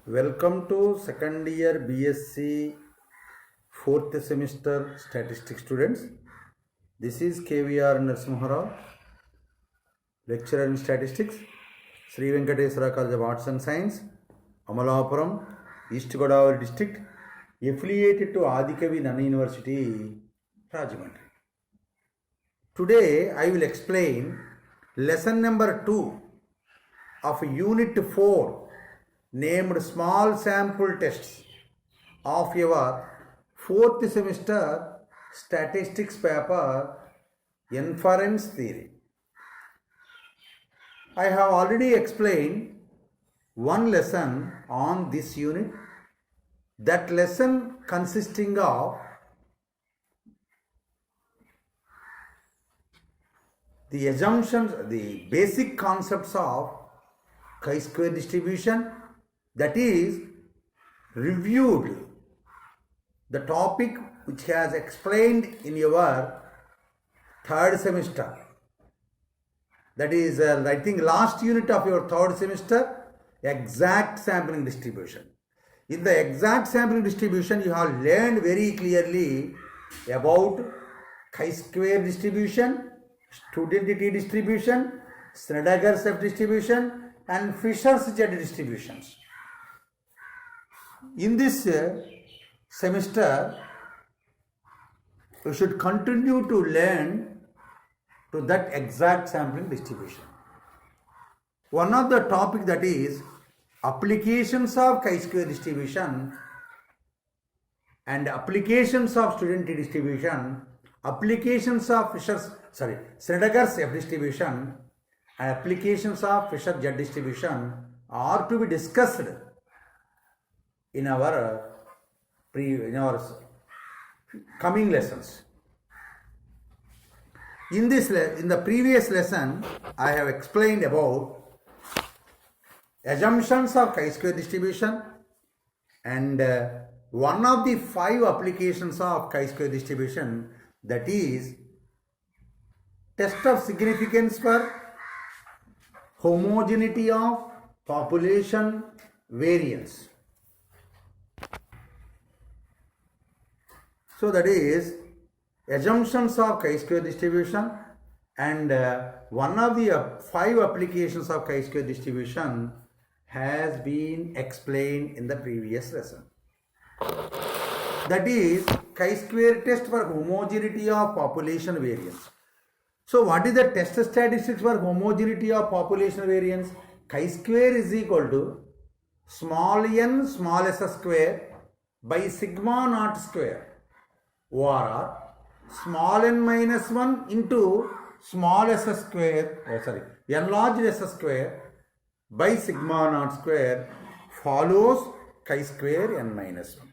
Welcome to second year BSc fourth semester statistics students. This is KVR Narasimha, lecturer in statistics, Sri Venkateswara College of Arts and Science, Amalapuram, East Godavari district, affiliated to Adikavi Nana University, Rajahmundry. Today I will explain lesson number 2 of unit 4 named small sample tests of your fourth semester statistics paper inference theory. I have already explained one lesson on this unit. That lesson consisting of the assumptions, the basic concepts of chi-square distribution, that is reviewed the topic which has explained in your third semester. That is, I think, last unit of your third semester, exact sampling distribution. In the exact sampling distribution, you have learned very clearly about chi-square distribution, student t distribution, Snedeker's F distribution, and Fisher's Z distributions. In this semester, you should continue to learn to that exact sampling distribution. One of the topic, that is applications of chi-square distribution and applications of student t distribution, applications of Snedeker's F distribution and applications of Fisher Z distribution are to be discussed in our coming lessons. In the previous lesson, I have explained about assumptions of chi-square distribution, and one of the 5 applications of chi-square distribution, that is test of significance for homogeneity of population variance. So that is assumptions of chi-square distribution, and one of the 5 applications of chi-square distribution has been explained in the previous lesson. That is chi-square test for homogeneity of population variance. So what is the test statistics for homogeneity of population variance? Chi-square is equal to small n small s square by sigma naught square over small n minus 1 into small s square, n large s square by sigma naught square follows chi-square n minus 1.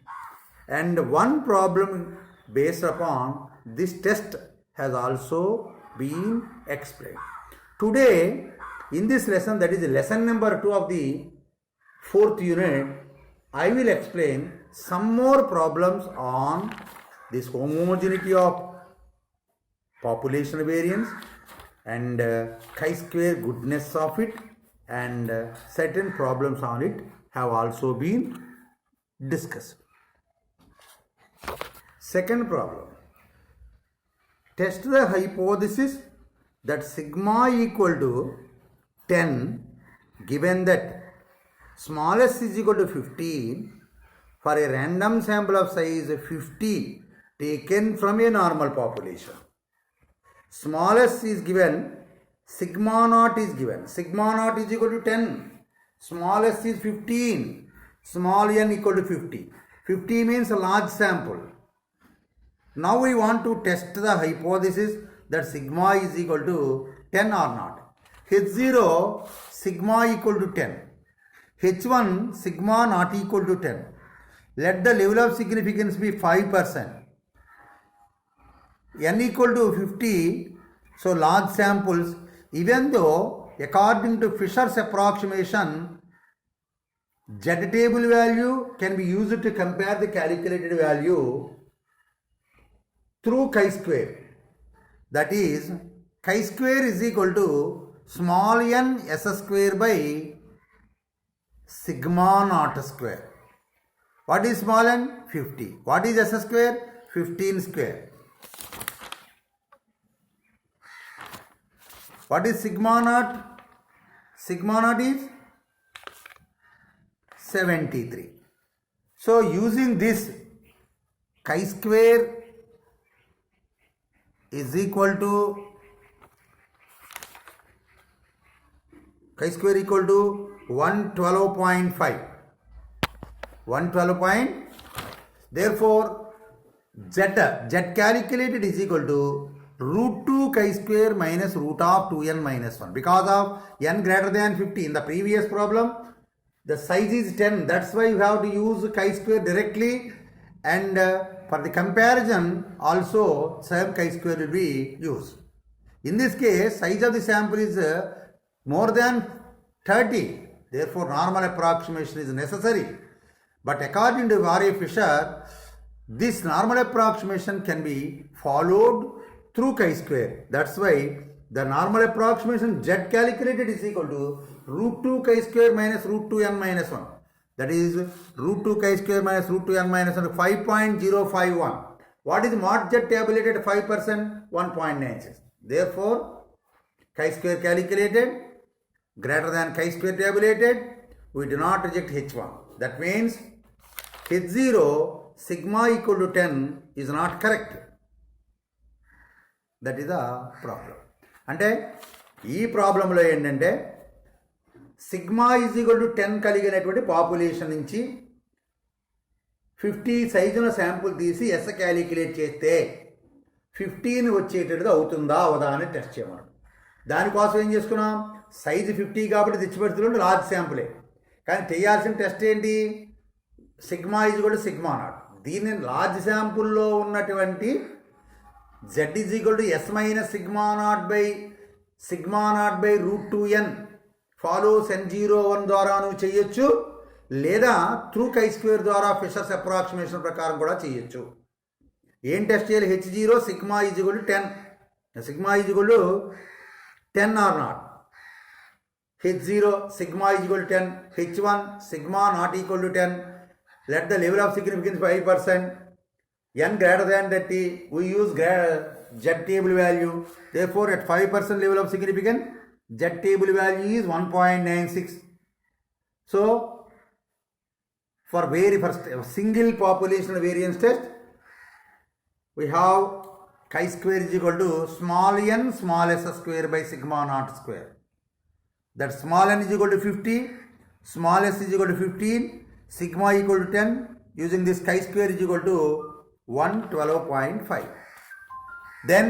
And one problem based upon this test has also been explained. Today, in this lesson, that is lesson number 2 of the 4th unit, I will explain some more problems on this homogeneity of population variance and chi-square goodness of it, and certain problems on it have also been discussed. Second problem, test the hypothesis that sigma equal to 10 given that small s is equal to 15 for a random sample of size 50 taken from a normal population. Small s is given, sigma naught is given. Sigma naught is equal to 10, small s is 15, small n equal to 50. 50 means a large sample. Now we want to test the hypothesis that sigma is equal to 10 or not. H0 sigma equal to 10. H1 sigma not equal to 10. Let the level of significance be 5%. N equal to 50, so large samples, even though according to Fisher's approximation, Z table value can be used to compare the calculated value through chi-square. That is, chi-square is equal to small n s square by sigma naught square. What is small n? 50. What is s square? 15 square. What is sigma naught? Sigma naught is 73. So using this, chi square is equal to 112.5. 112. Therefore, z calculated is equal to root 2 chi square minus root of 2n minus 1. Because of n greater than 50 in the previous problem, the size is 10. That's why you have to use chi square directly, and for the comparison also same chi square will be used. In this case, size of the sample is more than 30. Therefore, normal approximation is necessary. But according to R.A. Fisher, this normal approximation can be followed through chi square. That's why the normal approximation z calculated is equal to root 2 chi square minus root 2n minus 1. That is root 2 chi square minus root 2n minus 1, 5.051. What is mod z tabulated 5%? 1.96. Therefore, chi square calculated greater than chi square tabulated, we do not reject h1. That means h0 sigma equal to 10 is not correct. That is the problem. అంటే ఈ ప్రాబ్లంలో ఏంటంటే sigma is equal to 10 కలిగినటువంటి population నుంచి 50 సైజున sample తీసి yes calculate చేస్తే 15 వచ్చేటట్టుగా అవుతుందా అవదా అని టెస్ట్ చేయమన్నాడు. దానికోసం ఏం చేసుకున్నాం, సైజు 50 కాబట్టి తెచ్చిపెడుతున్నాడు లార్జ్ శాంపులే, కానీ చేయాల్సిన టెస్ట్ ఏంటి, sigma is equal to sigma not. దీన్ని లార్జ్ శాంపుల్లో ఉన్నటువంటి z is equal to s minus sigma naught by root 2n follows n01 ద్వారా నువ్వు చేయొచ్చు, లేదా త్రూ chi square ద్వారా ఫిషర్స్ అప్రాక్సిమేషన్ ప్రకారం కూడా చేయొచ్చు. ఏం టెస్ట్ చేయాలి, h0 sigma is equal to 10, sigma is equal to 10 or not, h0 sigma is equal to 10, h1 sigma not equal to 10, let the level of significance 5%, n greater than 30, we use z table value. Therefore, at 5% level of significance, z table value is 1.96. So, for single population variance test, we have chi square is equal to small n small s square by sigma naught square. That small n is equal to 50, small s is equal to 15, sigma equal to 10. Using this, chi square is equal to 112.5. Then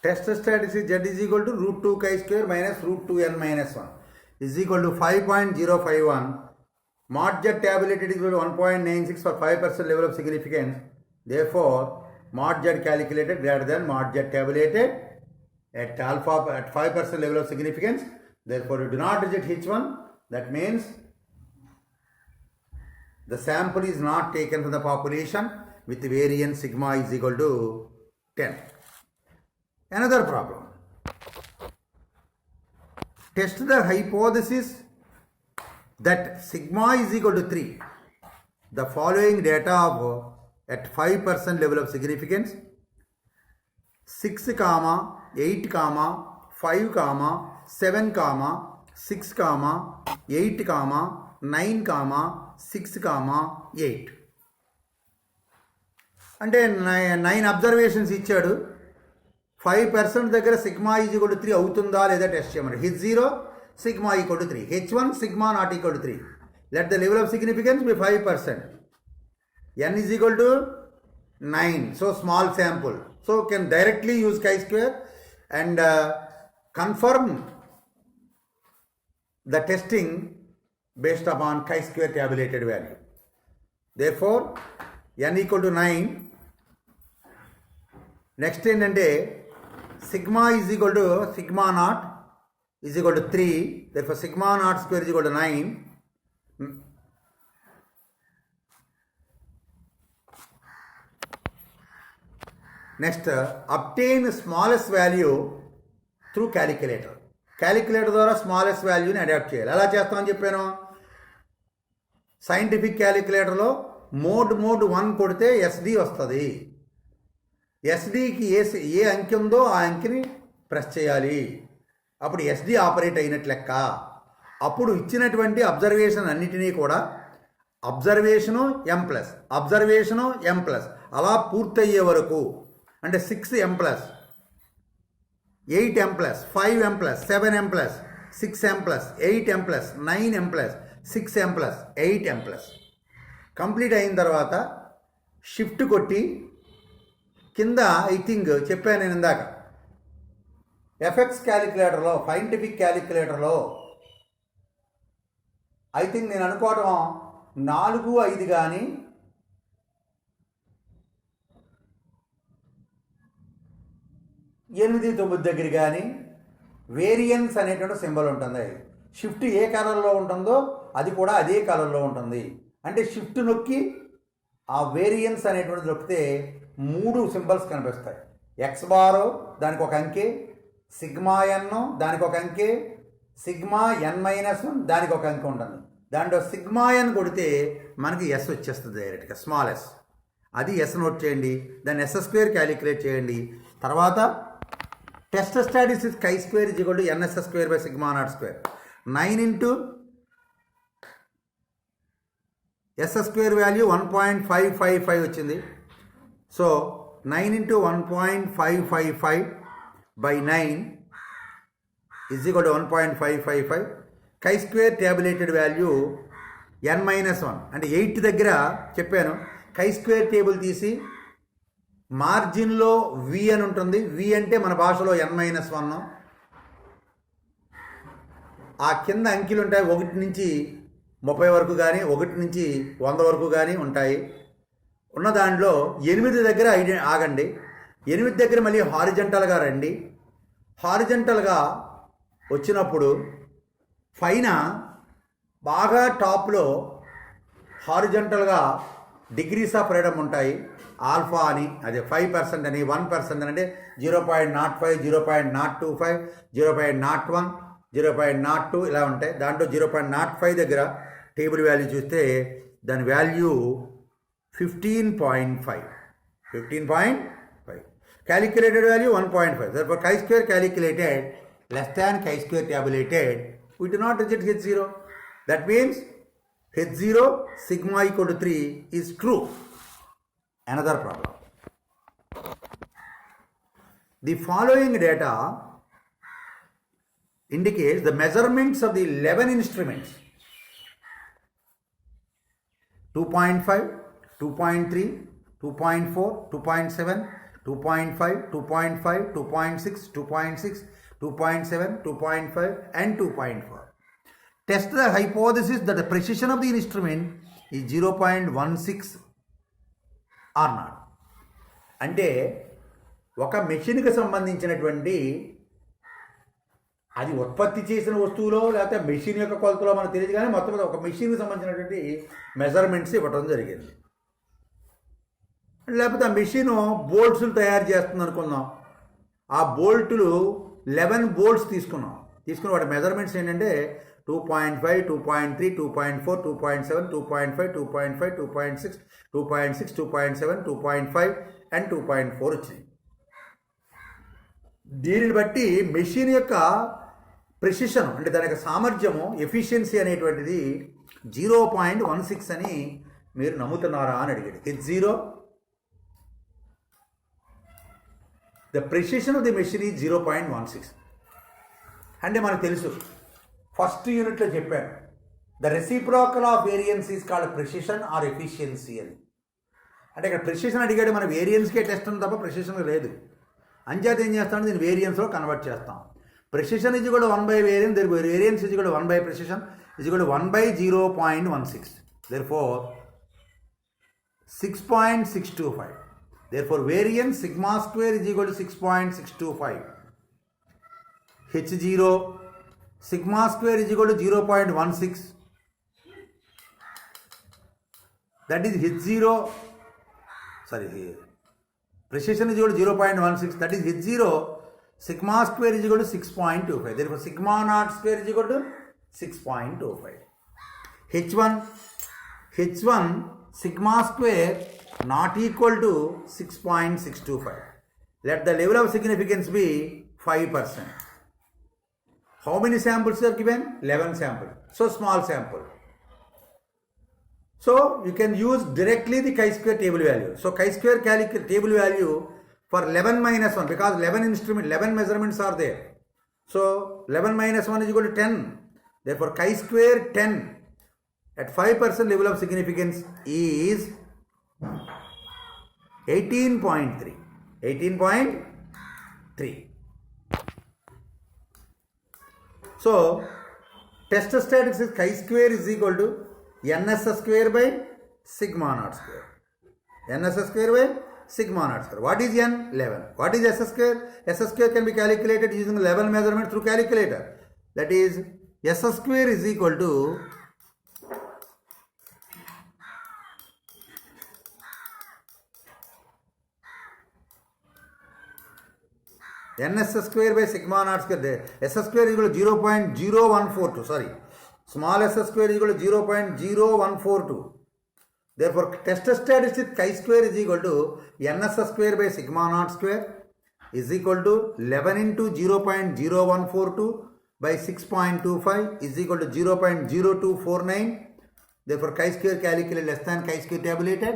test statistic z is equal to root 2 chi square minus root 2n minus 1 is equal to 5.051. Mod z tabulated is equal to 1.96 for 5% level of significance. Therefore, mod z calculated greater than mod z tabulated at 5% level of significance. Therefore, you do not reject h1. That means the sample is not taken from the population with variance sigma is equal to 10. Another problem. Test the hypothesis that sigma is equal to 3. The following data of at 5% level of significance, 6, 8, 5, 7, 6, 8, 9, 6, 8. అంటే 9 observations ఇచ్చాడు. 5% దగ్గర sigma is equal to 3 అవుతుందా లేదా test చేయమని. h0 sigma equal to 3, h1 sigma not equal to 3. Let the level of significance be 5%. n is equal to 9, so small sample. So can directly use chi square and confirm the testing based upon chi square tabulated value. Therefore, n equal to 9. Next ఏంటంటే sigma is equal to sigma naught is equal to 3. Therefore, sigma naught square is equal to 9. Next obtain smallest value through calculator. Calculator ద్వారా smallest వాల్యూని adapt చేయాలి. ఎలా చేస్తామని చెప్పాను. Scientific క్యాలిక్యులేటర్లో mode 1 కొడితే SD వస్తుంది. ఎస్డికి ఏ అంకె ఉందో ఆ అంకెని ప్రెస్ చేయాలి. అప్పుడు ఎస్డి ఆపరేట్ అయినట్లు లెక్క. అప్పుడు ఇచ్చినటువంటి అబ్జర్వేషన్ అన్నిటినీ కూడా అబ్జర్వేషను M+, అబ్జర్వేషను M+, అలా పూర్తయ్యే వరకు అంటే 6M+, 8M+, 5M+, 7M+, 6M+, 8M+, 9M+, 6M+, 8M+. Complete అయిన తర్వాత షిఫ్ట్ కొట్టి కింద ఐ థింక్ చెప్పాను నేను ఇందాక ఎఫ్ఎక్స్ క్యాలిక్యులేటర్లో, సైంటిఫిక్ క్యాలిక్యులేటర్లో ఐ థింక్ నేను అనుకోవటం 4, 5 కానీ 8, 9 దగ్గర కానీ వేరియన్స్ అనేటువంటి సింబల్ ఉంటుంది. షిఫ్ట్ ఏ కలర్లో ఉంటుందో అది కూడా అదే కలర్లో ఉంటుంది. అంటే షిఫ్ట్ నొక్కి ఆ వేరియన్స్ అనేటువంటిది నొక్కితే 3 సింబల్స్ కనిపిస్తాయి. ఎక్స్ బారో దానికి ఒక అంకె, సిగ్మా ఎన్ దానికి ఒక అంకె, సిగ్మా n-1 దానికి ఒక అంకె ఉంటుంది. దాంట్లో సిగ్మా ఎన్ కొడితే మనకి ఎస్ వచ్చేస్తుంది డైరెక్ట్గా, స్మాల్ ఎస్. అది ఎస్ నోట్ చేయండి. దాన్ని S² క్యాలిక్యులేట్ చేయండి. తర్వాత test statistics chi² NS²/σ02. 9 into S² value 1.555 వచ్చింది. So 9 into 1.555 by 9 is equal to 1.555. chi² tabulated value n-1 అంటే 8 దగ్గర చెప్పాను. chi² టేబుల్ తీసి మార్జిన్లో V అని ఉంటుంది. V అంటే మన భాషలో n-1. ఆ కింద అంకెలు ఉంటాయి. 1 నుంచి 30 వరకు కానీ 1 నుంచి 100 వరకు కానీ ఉంటాయి. ఉన్న దాంట్లో 8 దగ్గర ఆగండి. 8 దగ్గర మళ్ళీ హారిజంటల్గా రండి. హారిజంటల్గా వచ్చినప్పుడు పైన బాగా టాప్లో హారిజంటల్గా డిగ్రీస్ ఆఫ్ ఫ్రీడమ్ ఉంటాయి. ఆల్ఫా అని, అదే 5% అని, 1% అని, అంటే 0.05, 0.025, 0.01, 0.02 ఇలా ఉంటాయి. దాంట్లో 0.05 దగ్గర టేబుల్ వాల్యూ చూస్తే దాని value 15.5. Calculated value 1.5. therefore chi² calculated less than chi² tabulated. We do not reject H0. That means H0 sigma equal to 3 is true. Another problem. The following data indicates the measurements of the 11 instruments: 2.5, 2.3, 2.4, 2.7, 2.5, 2.5, 2.6, 2.6, 2.7, 2.5 and 2.4. Test the hypothesis that the precision of the instrument is 0.16 or not. అంటే ఒక మెషిన్కి సంబంధించినటువంటి అది ఉత్పత్తి చేసిన వస్తువులో లేకపోతే machine యొక్క కొలతలో మనకు తెలియదు, కానీ మొత్తం మీద ఒక మెషిన్కి సంబంధించినటువంటి మెజర్మెంట్స్ ఇవ్వడం జరిగింది. లేకపోతే ఆ మెషిన్ బోల్ట్స్లు తయారు చేస్తుంది అనుకుందాం. ఆ బోల్టులు 11 బోల్ట్స్ తీసుకుని వాటి మెజర్మెంట్స్ ఏంటంటే 2.5, 2.3, 2.4, 2.7, 2.5, 2.5, 2.6, 2.6, 2.7, 2.5 అండ్ 2.4 వచ్చినాయి. దీనిని బట్టి మెషిన్ యొక్క ప్రెసిషన్ అంటే దాని యొక్క సామర్థ్యము, ఎఫిషియన్సీ అనేటువంటిది 0.16 అని మీరు నమ్ముతున్నారా అని అడిగాడు. H0, the precision of the machine is 0.16. అంటే మనకు తెలుసు, ఫస్ట్ యూనిట్లో చెప్పాను, the reciprocal of variance is called precision or efficiency అని. అంటే ఇక్కడ ప్రెసిషన్ అడిగాడు, మన వేరియన్స్కే టెస్ట్ ఉంది తప్ప ప్రెసిషన్ లేదు. అంచేత ఏం చేస్తాం, దీన్ని వేరియన్స్లో కన్వర్ట్ చేస్తాం. ప్రెసిషన్ ఈజ్ కూడా 1/వేరియన్స్, వేరియన్స్ ఈజ్ కూడా 1/ప్రెసిషన్ ఈజ్ కూడా 1/0.16. therefore 6.625. therefore variance sigma square is equal to 6.625. H0 sigma square is equal to 0.16. that is H0, sorry here, Precision is equal to 0.16. That is H0. Sigma square is equal to 6.25. Therefore, sigma naught square is equal to 6.25. H1 sigma square not equal to 6.625. Let the level of significance be 5%. How many samples are given? 11 samples. So small sample. So you can use directly the chi-square table value. So chi-square table value for 11 minus 1, because 11 measurements are there. So 11 minus 1 is equal to 10. Therefore chi-square 10 at 5% level of significance is 18.3. 18.3. So test statistics chi-square is equal to ns square by sigma naught square. ns square by sigma naught square. What is n? 11. What is s square? S square can be calculated using 11 measurement through calculator. That is s square is equal to ns square by sigma naught square. S square is equal to 0.0142. Sorry. Small s square is equal to 0.0142. Therefore, test statistic chi-square is equal to ns square by sigma naught square is equal to 11 into 0.0142 by 6.25 is equal to 0.0249. Therefore, chi-square calculated less than chi-square tabulated.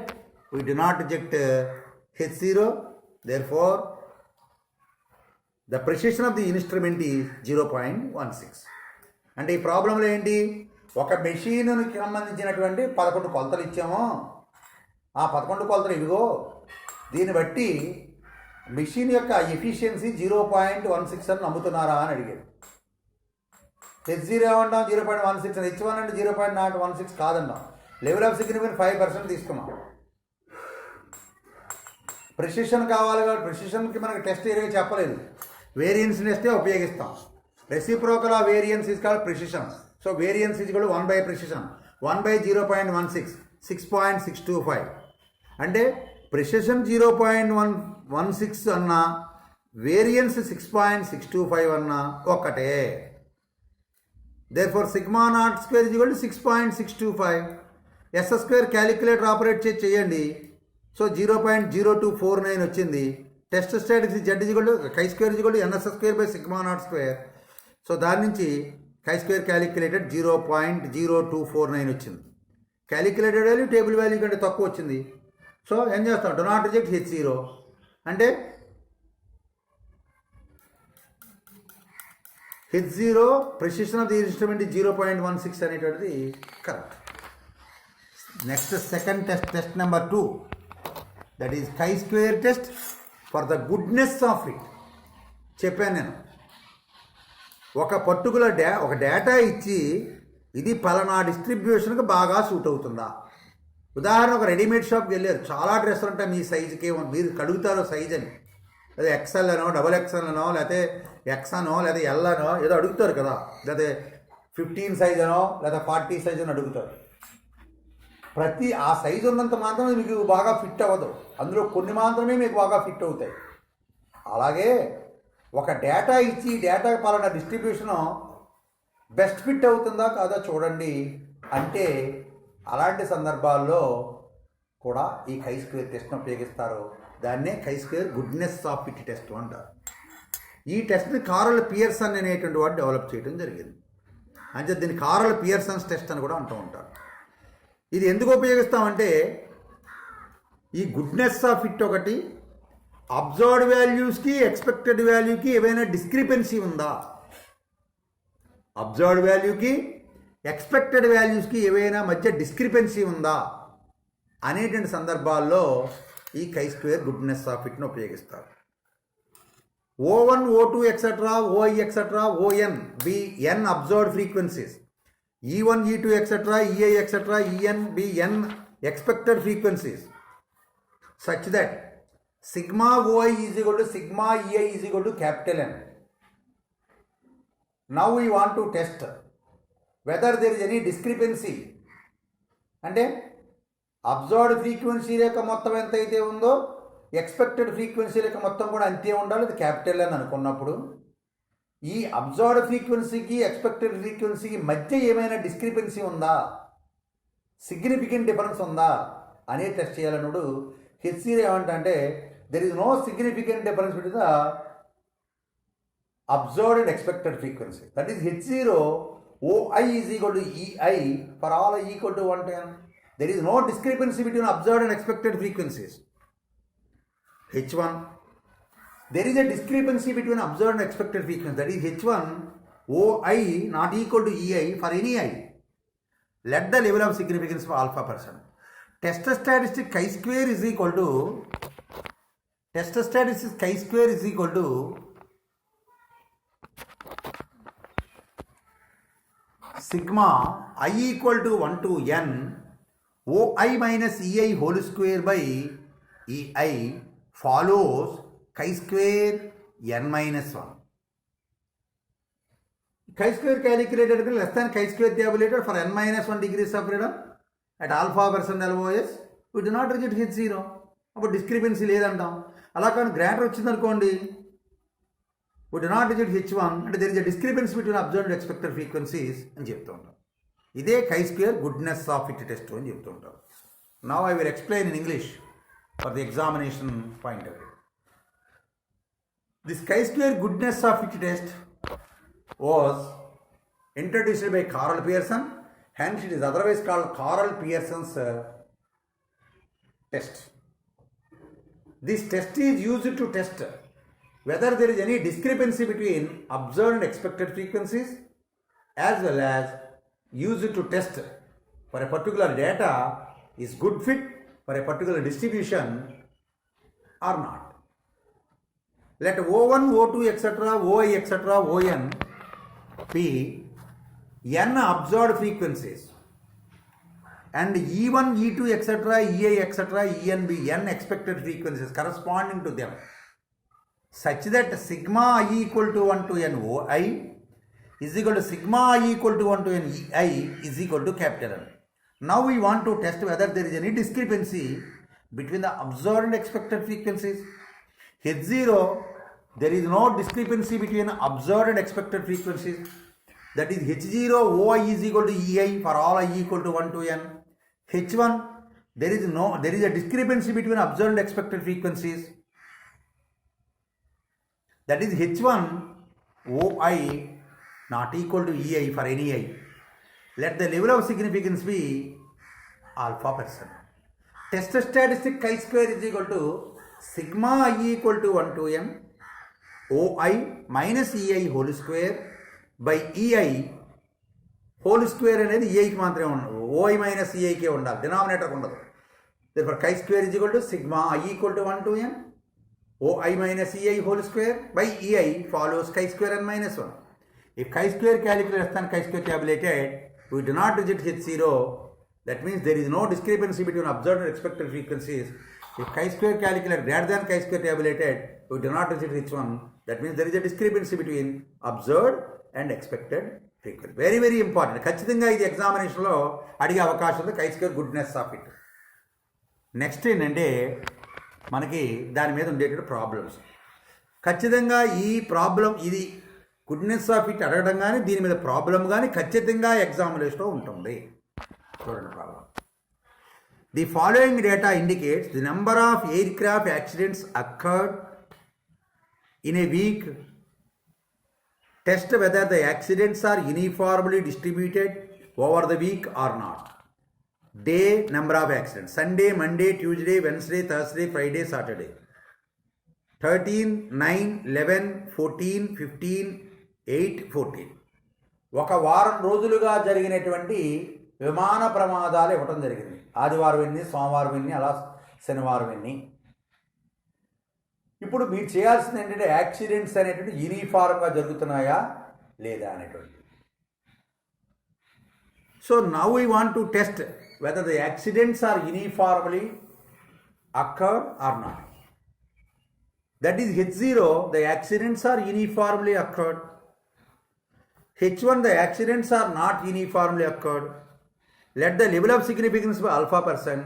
We do not reject H0. Therefore, the precision of the instrument is 0.16. అంటే ఈ ప్రాబ్లంలో ఏంటి, ఒక మెషీన్కి సంబంధించినటువంటి 11 కొలతలు ఇచ్చాము. ఆ 11 కొలతలు ఇవిగో. దీన్ని బట్టి మెషిన్ యొక్క ఎఫిషియన్సీ 0.16 అని నమ్ముతున్నారా అని అడిగాడు. H0 ఏమంటాం 0.16 అని, H1 అంటే 0.016 కాదన్నాం. లెవెల్ ఆఫ్ సిగ్నిఫికెన్స్ 5% తీసుకున్నాం. ప్రెసిషన్ కావాలి కాబట్టి ప్రెసిషన్కి మనకి టెస్ట్ ఏరియా చెప్పలేదు, వేరియన్స్ టెస్టే ఉపయోగిస్తాం. Reciprocal of variance is called precision. So variance is equal to 1 by precision. 1 by 0.16, 6.625. అంటే precision 0.16 అన్నా variance 6.625 అన్నా ఒకటే. Therefore sigma naught square is equal to 6.625. S square calculator operate చేయండి. సో 0.0249 వచ్చింది. Test statistics Z is equal to chi-square is equal to ns square by sigma naught square. So దాని నుంచి chi-square calculated 0.0249 వచ్చింది. Calculated value table value కంటే తక్కువ వచ్చింది. So ఏం చేస్తాం, డు నాట్ రిజెక్ట్ H0. అంటే H0 precision of the instrument 0.16 అనేటువంటిది correct. Next second test number 2, that is chi-square test for the goodness of it. చెప్పాను నేను, ఒక పర్టికులర్ ఒక డేటా ఇచ్చి ఇది పలానా డిస్ట్రిబ్యూషన్కి బాగా సూట్ అవుతుందా. ఉదాహరణ, ఒక రెడీమేడ్ షాప్కి వెళ్ళారు, చాలా డ్రెస్సులు ఉంటాయి మీ సైజుకి, మీరు అడుగుతారో సైజ్ అని, లేదా XL అనో XXL అనో లేకపోతే X అనో లేదా L అనో ఏదో అడుగుతారు కదా, లేదా 15 సైజ్ అనో లేదా 40 సైజ్ అని అడుగుతారు. ప్రతి ఆ సైజు ఉన్నంత మాత్రమే మీకు బాగా ఫిట్ అవ్వదు, అందులో కొన్ని మాత్రమే మీకు బాగా ఫిట్ అవుతాయి. అలాగే ఒక డేటా ఇచ్చి డేటా పలానా డిస్ట్రిబ్యూషను బెస్ట్ ఫిట్ అవుతుందా కాదా చూడండి అంటే, అలాంటి సందర్భాల్లో కూడా ఈ chi-square టెస్ట్ను ఉపయోగిస్తారు. దాన్నే chi-square goodness of fit test అంటారు. ఈ టెస్ట్ని కారల్ పియర్సన్ అనేటువంటి వాడు డెవలప్ చేయడం జరిగింది. అంటే దీన్ని కారల్ పియర్సన్స్ టెస్ట్ అని కూడా అంటూ ఉంటారు. ఇది ఎందుకు ఉపయోగిస్తామంటే, ఈ గుడ్నెస్ ఆఫ్ ఫిట్ ఒకటి, అబ్జర్వ్డ్ వాల్యూస్కి ఎక్స్పెక్టెడ్ వాల్యూకి ఏవైనా డిస్క్రిపెన్సీ ఉందా, అబ్జర్వ్డ్ వాల్యూకి ఎక్స్పెక్టెడ్ వాల్యూస్కి ఏవైనా మధ్య డిస్క్రిపెన్సీ ఉందా అనేటువంటి సందర్భాల్లో ఈ chi-square గుడ్నెస్ ఆఫ్ ఫిట్ను ఉపయోగిస్తారు. O1, O2, etc., OI, etc., ON be n observed frequencies. E1, E2, etc., EI, etc., EN be n expected frequencies, such that sigma OI is equal to sigma EI is equal to capital N. Now we want to test whether there is any discrepancy. అంటే observed frequency యొక్క మొత్తం ఎంత అయితే ఉందో expected frequency లెక్క మొత్తం కూడా అంతే ఉండాలి, ఇది క్యాపిటల్ అని అనుకున్నప్పుడు ఈ అబ్జర్వ్డ్ ఫ్రీక్వెన్సీకి ఎక్స్పెక్టెడ్ ఫ్రీక్వెన్సీకి మధ్య ఏమైనా డిస్క్రిపెన్సీ ఉందా, సిగ్నిఫికెంట్ డిఫరెన్స్ ఉందా అనేది టెస్ట్ చేయాలన్నాడు. హెచ్సిలో ఏమంటే there is no significant difference between the observed and expected frequency. That is H0 OI is equal to EI for all I equal to 1 to n. There is no discrepancy between observed and expected frequencies. H1, there is a discrepancy between observed and expected frequency. That is H1 OI not equal to EI for any I. Let the level of significance for alpha percent. Test statistic chi-square is equal to sigma I equal to 1 to n OI minus EI whole square by EI follows chi-square n minus 1. Chi-square calculated less than chi-square tabulated for n minus 1 degrees of freedom at alpha percent LOS. We do not reject H0. అప్పుడు discrepancy లేదంటాం. అలా కానీ greater వచ్చిందనుకోండి, we do not reject H1 అంటే there is a discrepancy between observed and expected frequencies అని చెప్తూ ఉంటాం. ఇదే chi-square goodness of fit test అని చెప్తూ ఉంటాం. Now I will explain in English for the examination point of view. This chi-square goodness of fit test was introduced by Carl Pearson, hence it is otherwise called Carl Pearson's test. This test is used to test whether there is any discrepancy between observed and expected frequencies, as well as used to test for a particular data is good fit for a particular distribution or not. Let O1, O2, etc., OI, etc., ON be n observed frequencies and E1, E2, etc., EI, etc., EN be n expected frequencies corresponding to them, such that sigma I equal to 1 to n OI is equal to sigma I equal to 1 to n EI is equal to capital N. Now we want to test whether there is any discrepancy between the observed and expected frequencies. H0, there is no discrepancy between observed and expected frequencies. That is H0 OI is equal to EI for all I equal to 1 to n. H1, there is a discrepancy between observed and expected frequencies. That is H1 OI not equal to EI for any I. Let the level of significance be alpha percent. Test statistic chi-square is equal to sigma I equal to 1 to n OI minus EI whole square by EI whole square అనేది EIకి మాత్రమే ఉండదు, OI minus EIకే ఉండాలి, denominator ఉండదు. Therefore chi-square is equal to sigma I equal to 1 to n OI minus EI whole square by EI follows chi-square n minus 1. If chi-square calculated less than chi-square tabulated, we do not reject H0. That means there is no discrepancy between observed and expected frequencies. If chi-square calculated greater than chi-square tabulated, we do not reject H1. That means there is a discrepancy between observed and expected frequency. Very, very important. ఖచ్చితంగా ఇది ఎగ్జామినేషన్లో అడిగే అవకాశం ఉంది, chi-square goodness of it. Next ఏంటంటే మనకి దాని మీద ఉండేటువంటి ప్రాబ్లమ్స్. ఖచ్చితంగా ఈ ప్రాబ్లం ఇది గుడ్నెస్ ఆఫ్ ఇట్ అడగడం కానీ దీని మీద ప్రాబ్లం కానీ ఖచ్చితంగా ఎగ్జామినేషన్లో ఉంటుంది. చూడండి problem. The following data indicates the number of aircraft accidents occurred in a week. Test whether the accidents are uniformly distributed over the week or not. Day, number of accidents: Sunday, Monday, Tuesday, Wednesday, Thursday, Friday, Saturday. 13, 9, 11, 14, 15, 8, 14. ఒక వారం రోజులుగా జరిగినటువంటి విమాన ప్రమాదాలు ఇవ్వటం జరిగింది. ఆదివారం ఎన్ని, సోమవారం ఎన్ని, అలా శనివారం ఎన్ని. ఇప్పుడు మీరు చేయాల్సింది ఏంటంటే యాక్సిడెంట్స్ అనేటువంటి యూనిఫామ్గా జరుగుతున్నాయా లేదా అనేటువంటి. So now we want to test whether the accidents are uniformly occurred or not. That is H0, the accidents are uniformly occurred. H1, the accidents are not uniformly occurred. Let the level of significance be alpha percent.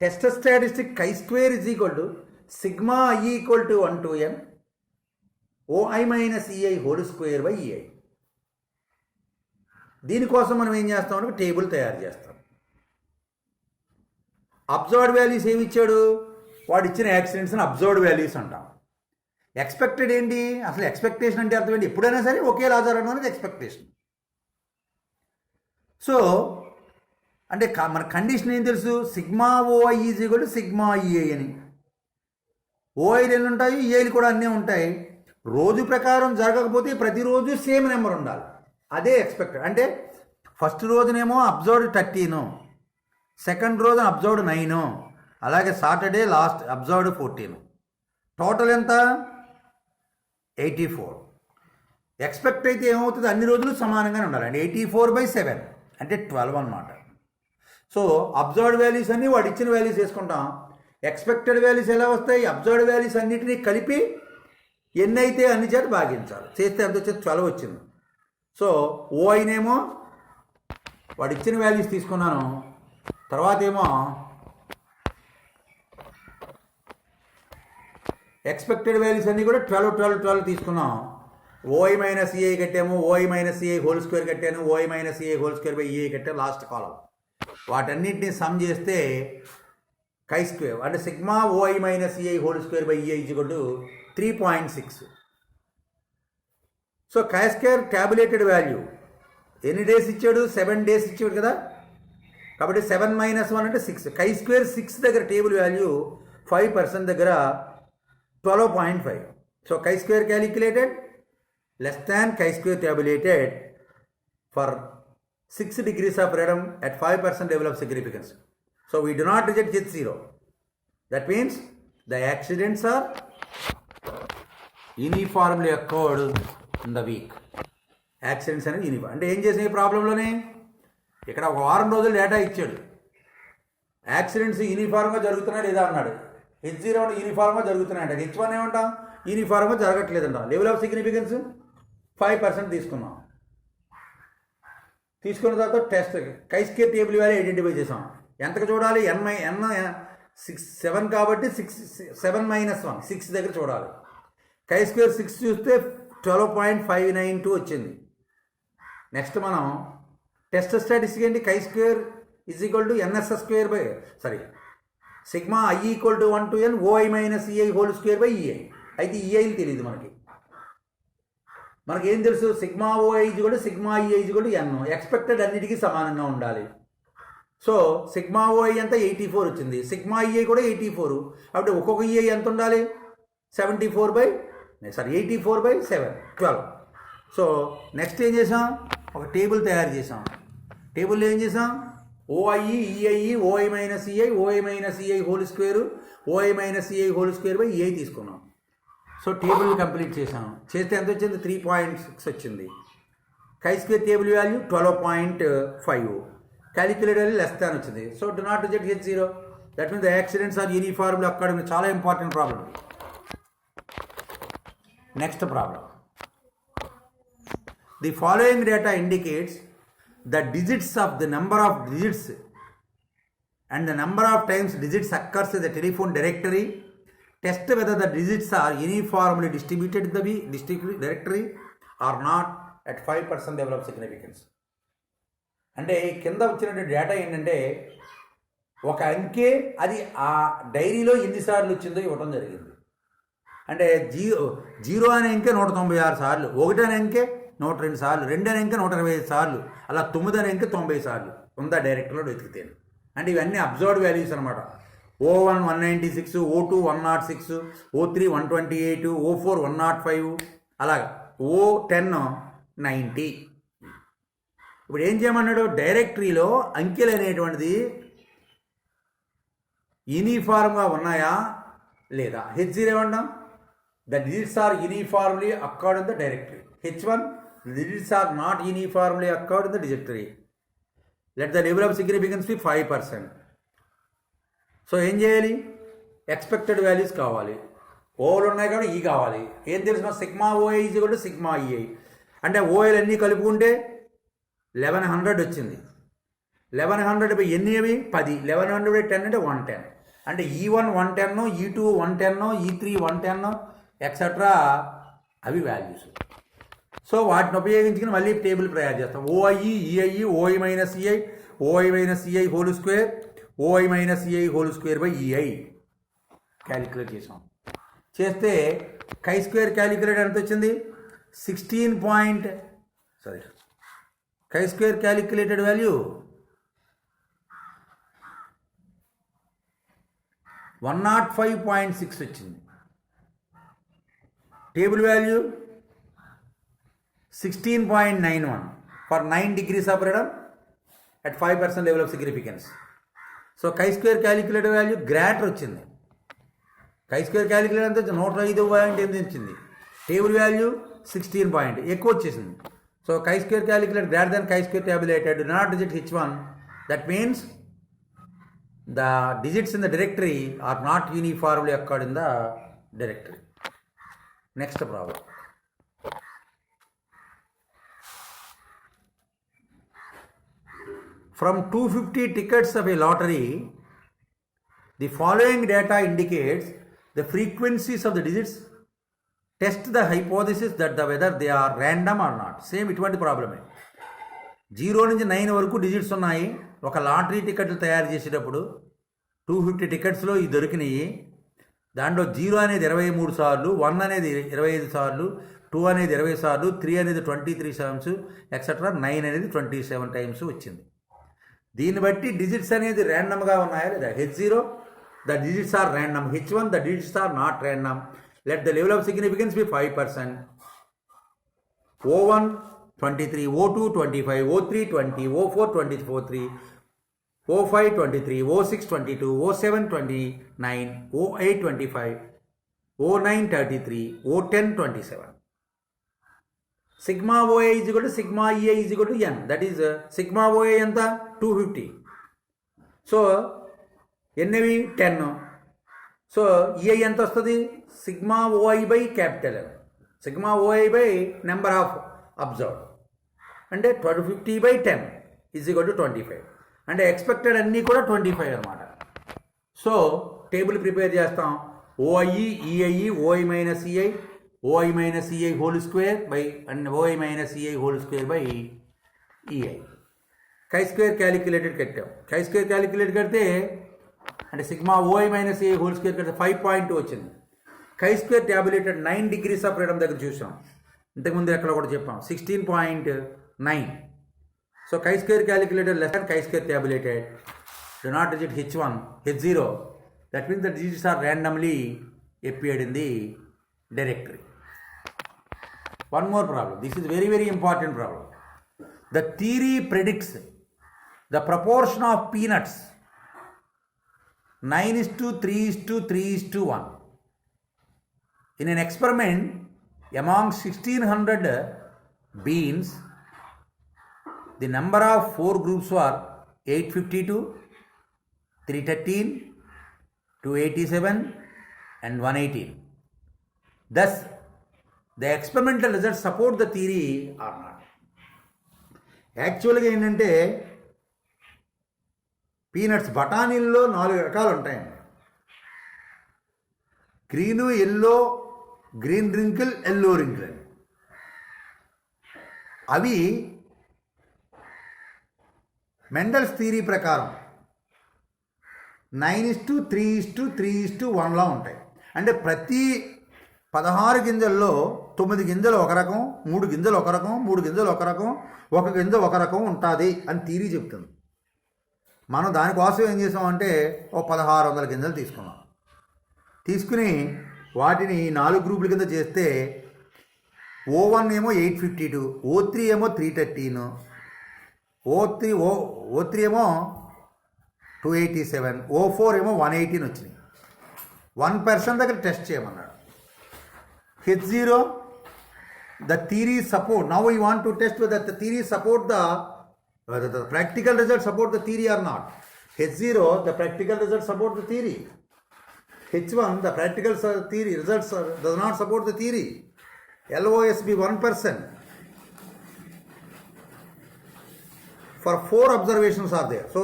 Test statistic chi-square is equal to sigma I equal to 1 to n ఓఐ minus E I whole square by EI. దీనికోసం మనం ఏం చేస్తామంటే table తయారు చేస్తాం. Observed values ఏమి ఇచ్చాడు, వాడు ఇచ్చిన యాక్సిడెంట్స్ని అబ్జర్వ్డ్ వాల్యూస్ అంటాం. ఎక్స్పెక్టెడ్ ఏంటి, అసలు ఎక్స్పెక్టేషన్ అంటే అర్థం ఏంటి, ఎప్పుడైనా సరే ఒకేలా జరగడం అనేది ఎక్స్పెక్టేషన్. సో అంటే మన కండిషన్ ఏం తెలుసు, sigma ఓఐ is equal to sigma EI అని. ఓఐలు ఎన్ని ఉంటాయి, ఈఐలు కూడా అన్నీ ఉంటాయి. రోజు ప్రకారం జరగకపోతే ప్రతిరోజు సేమ్ నెంబర్ ఉండాలి, అదే ఎక్స్పెక్టెడ్. అంటే ఫస్ట్ రోజునేమో అబ్జర్వ్డ్ 13, సెకండ్ రోజున అబ్జర్వ్డ్ 9, అలాగే సాటర్డే లాస్ట్ అబ్జర్వ్డ్ 14. టోటల్ ఎంత, 84. ఎక్స్పెక్ట్ అయితే ఏమవుతుంది, అన్ని రోజులు సమానంగానే ఉండాలి. అంటే 84/7 అంటే 12 అన్నమాట. సో అబ్జర్వ్డ్ వాల్యూస్ అన్నీ వాడు ఇచ్చిన వాల్యూస్ వేసుకుంటాం. ఎక్స్పెక్టెడ్ వాల్యూస్ ఎలా వస్తాయి, అబ్జర్వ్డ్ వాల్యూస్ అన్నిటినీ కలిపి ఎన్ని అయితే అన్ని చేత భాగించాలి. చేస్తే ఎంత వచ్చేది, 12 వచ్చింది. సో ఓఐనేమో వాడు ఇచ్చిన వాల్యూస్ తీసుకున్నాను, తర్వాత ఏమో ఎక్స్పెక్టెడ్ వాల్యూస్ అన్నీ కూడా 12, 12, 12 తీసుకున్నాం. ఓఐ మైనస్ ఈఐ కట్టాము, O I minus E I whole square కట్టాను, O I minus E I whole square by E I కట్టాను, లాస్ట్ కాలం. వాటన్నింటినీ సమ్ చేస్తే కై స్క్వేర్ అంటే sigma O I minus E I whole square by E I equal to 3.6. So chi square tabulated value ఎన్ని days ఇచ్చాడు, 7 days ఇచ్చాడు కదా. కాబట్టి 7 - 1 అంటే 6. కై స్క్వేర్ 6 దగ్గర టేబుల్ వాల్యూ 5% దగ్గర 12.5. So chi square calculated less than chi square tabulated for 6 degrees of freedom at 5% level of significance. So we do not reject H0. That means the accidents are uniformly occurred in the week. Accidents అనేది uniform. అంటే ఏం చేసిన ఈ ప్రాబ్లంలోనే ఇక్కడ ఒక వారం రోజులు data ఇచ్చాడు, యాక్సిడెంట్స్ యూనిఫామ్గా జరుగుతున్నాయి లేదా అన్నాడు. H0 యూనిఫామ్గా జరుగుతున్నాయంట. H1 ఏమంటాం, యూనిఫామ్గా జరగట్లేదంట. లెవెల్ ఆఫ్ సిగ్నిఫికెన్స్ 5% తీసుకున్నాం. తీసుకున్న తర్వాత టెస్ట్ కై స్క్వేర్ టేబుల్ వాల్యూ ఐడెంటిఫై చేసాం. ఎంతకు చూడాలి, n 7 కాబట్టి 7 - 1 6 దగ్గర చూడాలి. కై స్క్వేర్ 6 చూస్తే 12.592 వచ్చింది. నెక్స్ట్ మనం టెస్ట్ స్టాటిస్టిక్ ఏంటి, కై square is equal to NSS square by sigma I equal to 1 to n ఓఐ minus E I whole square by EI. అయితే ఈఐలు తెలియదు మనకి ఏం తెలుసు, సిగ్మా ఓఐ ఈజ్ కూడా సిగ్మా ఈఐ ఈజ్ కూడా ఎన్. ఎక్స్పెక్టెడ్ అన్నిటికీ సమానంగా ఉండాలి. సో సిగ్మా ఓఐ ఎంత 84 వచ్చింది, సిగ్మా ఈఐ కూడా 84. కాబట్టి ఒక్కొక్క ఈఐ ఎంత ఉండాలి, 84/7 12. సో నెక్స్ట్ ఏం చేసాం, ఒక టేబుల్ తయారు చేసాం. టేబుల్లో ఏం చేసాం, O I E I O I minus E I O I minus E I whole square O I minus E I whole square by E I తీసుకున్నాం. సో టేబుల్ కంప్లీట్ చేసాం. చేస్తే ఎంత వచ్చింది, 3.6 వచ్చింది. Chi square table value 12.5, calculator value less than వచ్చింది. So do not reject H0. That means the accidents are uniformly అక్కడ చాలా important problem. Next problem, the following data indicates the digits of the number of digits and the number of times digits occurs in the telephone directory. Test whether the digits are uniformly distributed in the directory or not at 5% level of significance. అంటే కింద వచ్చిన data ఏంటంటే ఒక అంకె అది ఆ డైరీలో ఎన్నిసార్లు వచ్చిందో ఇవ్వడం జరిగింది. అంటే 0 అనే అంకె 196 సార్లు, 1 అనే అంకె 102 సార్లు, 2 అనే అంకె 125 సార్లు, అలా 9 అనే అంకె 90 సార్లు ఉందా డైరెక్టర్లో వెతికితే. అంటే ఇవన్నీ అబ్జర్వ్డ్ వాల్యూస్ అనమాట. O1 196, O2 106, O3 128, O4 105, అలాగా O10 90. ఇప్పుడు ఏం చేయమన్నాడు, డైరెక్టరీలో అంకెలు అనేటువంటిది యూనిఫార్మ్గా ఉన్నాయా లేదా. H0 ఏమన్నాం, the digits are uniformly occurred in the directory. H1, the digits are not uniformly occurred in the directory. Let the level of significance be 5%. So ఏం చేయాలి, ఎక్స్పెక్టెడ్ వాల్యూస్ కావాలి. ఓలు ఉన్నాయి కాబట్టి ఈ కావాలి. ఏం తెలిసిన సిగ్మా ఓఐ ఈజ్ కూడా సిగ్మా ఈఐ. అంటే ఓఐలు అన్నీ కలుపుకుంటే 1100 వచ్చింది. 1100 ఎన్ని అవి 10, 1100/10 అంటే 110. అంటే E1 110, E2 110, E3 110 ఎక్సెట్రా అవి వాల్యూస్. సో వాటిని ఉపయోగించుకుని మళ్ళీ టేబుల్ తయారు చేస్తాం. O I E, E I E, O I minus E I, O I minus E I whole square, O I minus E I whole square by E I calculate చేసాం. చేస్తే కై స్క్వేర్ క్యాలిక్యులేట్ ఎంత వచ్చింది? 16 కై స్క్వేర్ క్యాలిక్యులేటెడ్ వాల్యూ 105.6 వచ్చింది. Table value 16.91 for 9 degrees of freedom at 5% level of significance. So chi square calculator value greater వచ్చింది. Chi square calculator ఎంత వచ్చింది? 105.8 వచ్చింది. టేబుల్ వాల్యూ 16 పాయింట్ ఎక్కువ వచ్చేసింది. So chi square calculator greater than chi square tabulated, do not digit H1. That means the digits in the directory are not uniformly occurred in the directory. Next problem. From 250 tickets of a lottery, the following data indicates the frequencies of the digits. Test the hypothesis that whether they are random or not. Same ఇటువంటి ప్రాబ్లమే. 0 నుంచి 9 వరకు digits ఉన్నాయి. ఒక lottery టికెట్లు తయారు చేసేటప్పుడు 250 టికెట్స్లో ఇవి దొరికినాయి. దాంట్లో 0 అనేది 23 సార్లు, 1 అనేది 25 సార్లు, 2 అనేది 20 సార్లు, 3 అనేది 23 టైమ్స్, ఎక్సెట్రా 9 అనేది 27 టైమ్స్ వచ్చింది. దీన్ని బట్టి డిజిట్స్ అనేది ర్యాండమ్గా ఉన్నాయా లేదా? H0 the digits are random, H1 the digits are not random. Let the level of significance be 5%. O1 23, O2 25, O3 20, O4 24, 3, O5 23, O6 22, O7 29, O8 25, O9 33, O10 27. Sigma OA is equal to sigma EA is equal to n. That is sigma OA ఎంత? 250. So ఎన్నవి 10. So EI ఎంత వస్తుంది? Sigma OI by capital N. Sigma OI by number of observe అంటే 1250/10 is equal to 25. అంటే expected అన్నీ కూడా 25 అనమాట. So table prepare చేస్తాం. O I E, E I E, O I minus E I, O I minus E I whole square by and O I minus E I whole square by E I. Chi square calculated కట్టాం. Chi square calculate కడితే అంటే sigma O I minus A whole square కడితే 5.2 వచ్చింది. Chi square tabulated 9 degrees of freedom దగ్గర చూసాం. ఇంతకుముందు ఎక్కడ కూడా చెప్పాం 16.9. So chi square calculated less than chi square tabulated. Do not digit H1, H0. That means the digits are randomly appeared in the directory. One more problem. This is very, very important problem. The theory predicts the proportion of peanuts 9:3:3:1. In an experiment among 1600 beans, the number of 4 groups were 852, 313, 287 and 118. Thus, the experimental results support the theory or not. యాక్చువల్గా ఏంటంటే peanuts బఠానీల్లో 4 రకాలు ఉంటాయండి. Green, yellow, green wrinkle, yellow wrinkle అని. అవి Mendel's theory ప్రకారం 9:3:3:1లా ఉంటాయి. అంటే ప్రతి 16 గింజల్లో 9 గింజలు ఒక రకం, 3 గింజలు ఒక రకం, 3 గింజలు ఒక రకం, 1 గింజ ఒక రకం ఉంటుంది అని థియరీ చెప్తుంది. మనం దానికోసం ఏం చేసామంటే 1600 గింజలు తీసుకున్నాం. తీసుకుని వాటిని 4 గ్రూపుల కింద చేస్తే O1 ఏమో 852, O3 ఏమో 313, O3 ఏమో 287, O4 ఏమో 118 వచ్చినాయి. 1% దగ్గర టెస్ట్ చేయమన్నాడు. H0 the theory support. Now we want to test whether the theory support whether the practical results support the theory or not. H0 the practical results support the theory. H1 the practical theory results does not support the theory. LOSB 1%. For 4 observations are there. So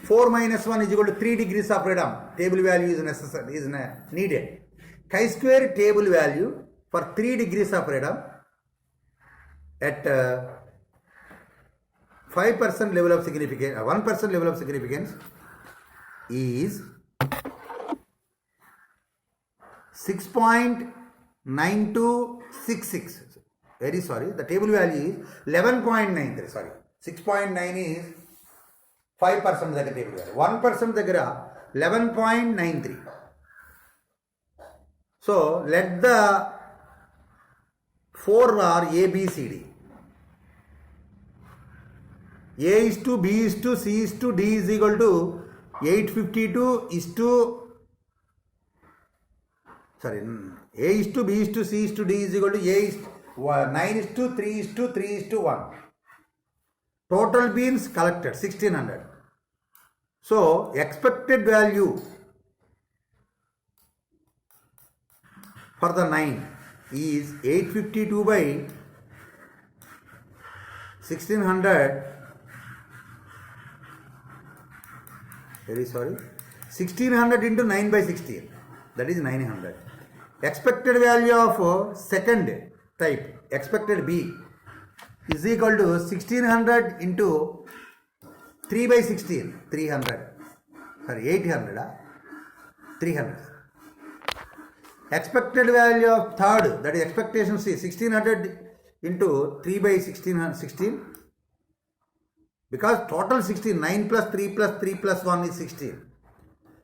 4 minus 1 is equal to 3 degrees of freedom. Table value is necessary, is needed. Chi-square table value for 3 degrees of freedom at 5% level of significance, 1% level of significance is 6.9266. Very sorry, the table value is 11.93. Sorry, 6.9 is 5% దగ్గర table value. 1% దగ్గర 11.93. So let the 4 are A, B, C, D. A is to B is to C is to D is equal to 852 is to sorry A is to B is to C is to D is equal to A is 9 is to 3 is to 3 is to 1. Total beans collected 1600. So expected value for the 9 is 852 by 1600. Very sorry, 1600 into 9 by 16, that is 900. Expected value of second type, expected B, is equal to 1600 into 3 by 16, 300. Sorry, 800, 300. Expected value of third, that is expectation C, 1600 into 3 by 16, because total 16, 9 plus 3 plus 3 plus 1 is 16.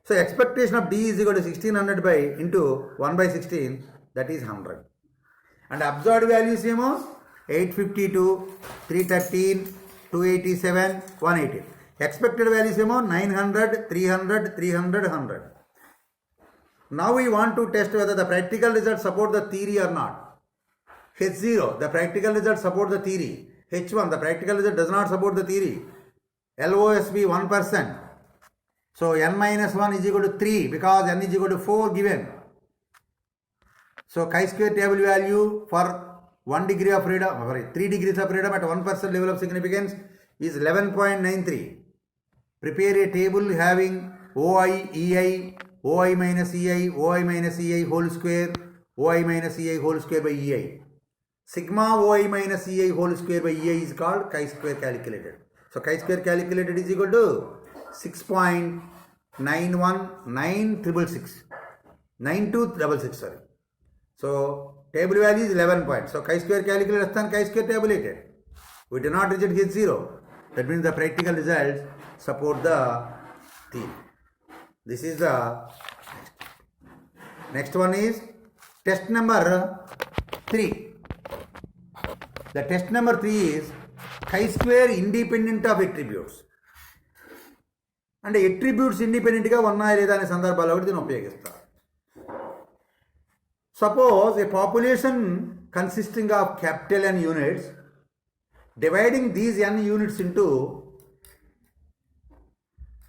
So expectation of D is equal to 1600 by into 1 by 16, that is 100. And observed values is 852, 313, 287, 180. Expected values is 900, 300, 300, 100. Now we want to test whether the practical results support the theory or not. H0, the practical results support the theory. H1, the practical result does not support the theory. LOSB 1%. So n minus 1 is equal to 3 because n is equal to 4 given. So chi-square table value for 1 degree of freedom, sorry, 3 degrees of freedom at 1% level of significance is 11.93. Prepare a table having OI, EI, OI minus EI, OI minus EI whole square, OI minus EI whole square by EI. Sigma OI minus EI whole square by EI is called chi-square calculated. So chi-square calculated is equal to 6.919666. 9266, sorry. So table value is 11 points. So chi-square calculated less than chi-square tabulated. We do not reject H0. That means the practical results support the theory. This is the next one is test number 3. The test number 3 is chi-square independent of attributes. And attributes independent ga unnaya leda ane sandarbhalo okati dinu upayogistharu. Suppose a population consisting of capital N units, dividing these N units into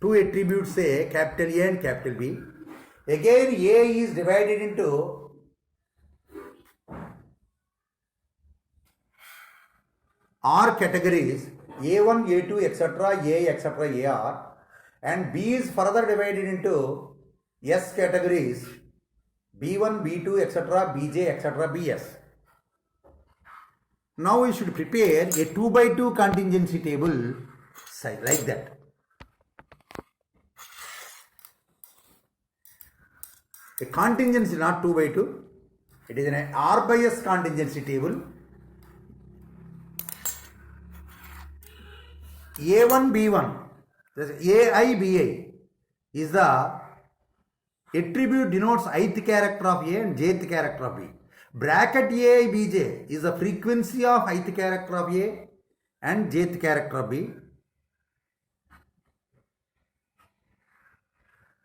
two attributes, say capital A and capital B. Again A is divided into R categories, A1, A2, etc., A, etc., AR, and B is further divided into S categories, B1, B2, etc., BJ, etc., BS. Now we should prepare a 2 by 2 contingency table like that. A contingency, not 2 by 2, it is an R by S contingency table. A1, B1, AI, BI is the attribute denotes ith character of A and jth character of B. Bracket AI, BJ is the frequency of ith character of A and jth character of B,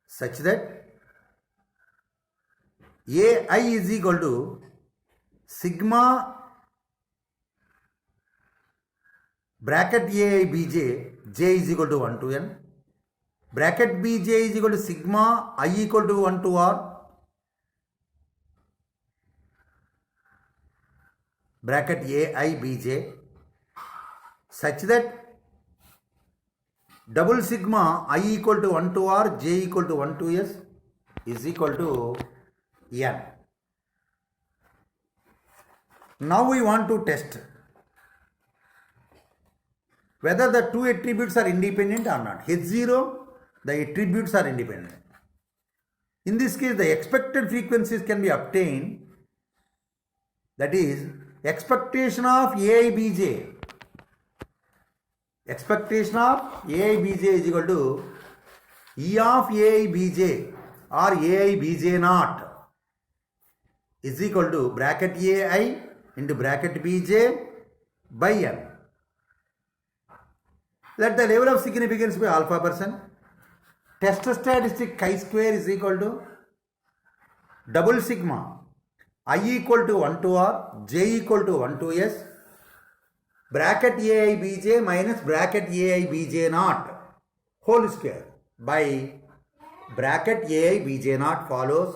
such that AI is equal to sigma bracket AI BJ, J is equal to 1 to N. Bracket BJ is equal to sigma I equal to 1 to R. Bracket AI BJ, such that double sigma I equal to 1 to R, J equal to 1 to S is equal to N. Now we want to test whether the two attributes are independent or not. H0, the attributes are independent. In this case, the expected frequencies can be obtained, that is, expectation of AIBJ. Expectation of AIBJ is equal to E of AIBJ or AIBJ naught is equal to bracket AI into bracket BJ by N. Let the level of significance be alpha %. Test statistic chi square is equal to double sigma I equal to 1 to R, J equal to 1 to S, bracket AIBJ minus bracket AIBJ naught whole square by bracket AIBJ naught follows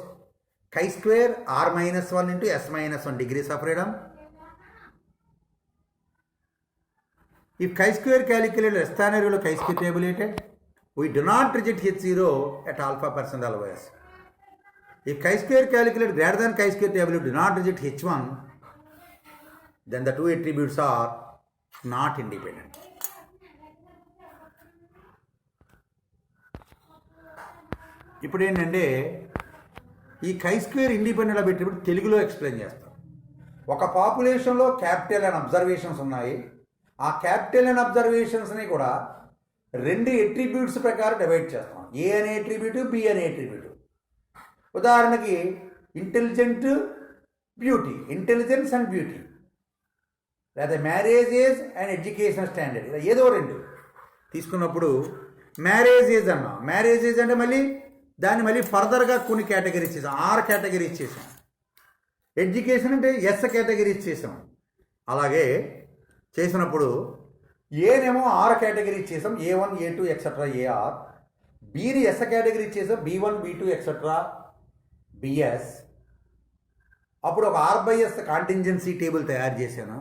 chi square R minus 1 into S minus 1 degrees of freedom. If chi square calculated less than or equal to chi square tabulated, we do not reject H0 at alpha % always. If chi square calculated greater than chi square tabulated, do not reject H1, then the two attributes are not independent. ఇప్పుడు ఏంటంటే ఈ chi square independent పెట్టినప్పుడు తెలుగులో explain చేస్తాం. ఒక పాపులేషన్లో capital and observations ఉన్నాయి. ఆ capital and అబ్జర్వేషన్స్ని కూడా రెండు ఎట్రిబ్యూట్స్ ప్రకారం డివైడ్ చేస్తాం. ఏ అనే ఎట్రిబ్యూట్, బి అనే ఎట్రిబ్యూట్. ఉదాహరణకి intelligent, beauty, intelligence and beauty, లేదా marriage age and education standard, ఇలా ఏదో రెండు తీసుకున్నప్పుడు మ్యారేజ్ ఏజ్ అన్నా. మ్యారేజ్ ఏజ్ అంటే మళ్ళీ దాన్ని మళ్ళీ ఫర్దర్గా కొన్ని కేటగిరీస్ చేసాం, 6 కేటగిరీస్ చేసాం. ఎడ్యుకేషన్ అంటే ఎస్ కేటగిరీస్ చేసాం. అలాగే చేసినప్పుడు ఏనేమో 6 కేటగిరీస్ చేసాం, A1, A2 ఎక్సెట్రా AR. బీని ఎస్ కేటగిరీ చేసాం, B1, B2 ఎక్సెట్రా BS. అప్పుడు ఒక R/S కాంటింజెన్సీ టేబుల్ తయారు చేశాను.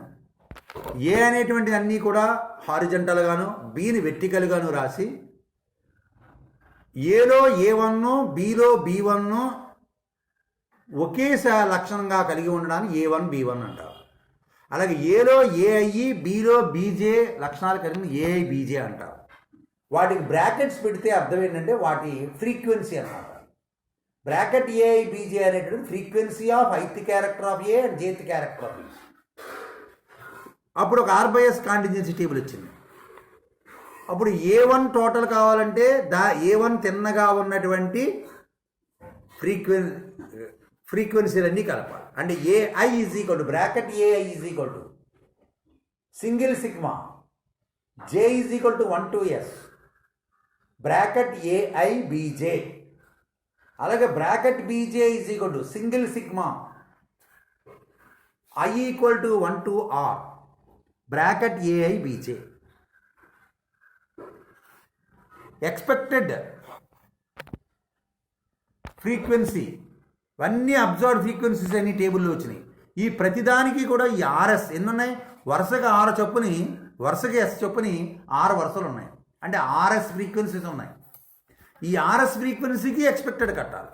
ఏ అనేటువంటిది అన్నీ కూడా హారిజంటల్గాను, బీని వెర్టికల్గాను రాసి ఏలో A1, బీలో B1 ఒకే లక్షణంగా కలిగి ఉండడాన్ని A1, B1 అంటారు. అలాగే ఏలో AI, బీలో BJ లక్షణాలు కలిగిన AIBJ అంటారు. వాటికి బ్రాకెట్స్ పెడితే అర్థం ఏంటంటే వాటి ఫ్రీక్వెన్సీ అన్నమాట. బ్రాకెట్ AIBJ అనేటువంటి frequency of ith character of A and jth character of B. అప్పుడు ఒక R/S కాంటింజెన్సీ టేబుల్ వచ్చింది. అప్పుడు A1 టోటల్ కావాలంటే A1 తిన్నగా ఉన్నటువంటి ఫ్రీక్వెన్సీలన్నీ కలపాలి. అంటే AI is equal to bracket AI is equal to single sigma J is equal to 1 to S bracket AIBJ. అలాగే bracket BJ is equal to single sigma I equal to 1 to R bracket AIBJ. Expected frequency అన్నీ observed frequencies అన్ని టేబుల్లో వచ్చినాయి. ఈ ప్రతిదానికి కూడా ఈ RS ఎన్ని ఉన్నాయి? వరుసగా 6 చొప్పుని, వరుసగా S చొప్పుని 6 వరుసలు ఉన్నాయి. అంటే RS ఫ్రీక్వెన్సీస్ ఉన్నాయి. ఈ RS ఫ్రీక్వెన్సీకి ఎక్స్పెక్టెడ్ కట్టాలి.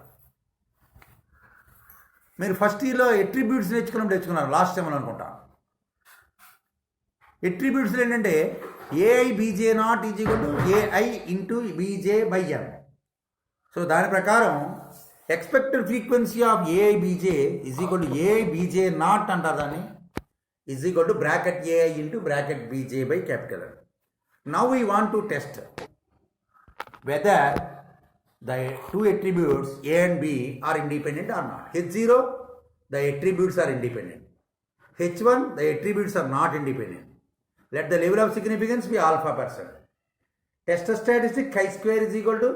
మీరు ఫస్ట్ ఇయర్లో ఎట్రిబ్యూట్స్ నేర్చుకున్నారు లాస్ట్ టైంలో అనుకుంటా. ఎట్రిబ్యూట్స్ ఏంటంటే AIBJ not is equal to AI into BJ by N. So దాని ప్రకారం expected frequency of AIBJ is equal to AIBJ not అంటారు దాన్ని, is equal to bracket AI into bracket BJ by capital N. Now we want to test weather the two attributes A and B are independent or not. H0, the attributes are independent. H1, the attributes are not independent. Let the level of significance be alpha %. Test statistic chi square is equal to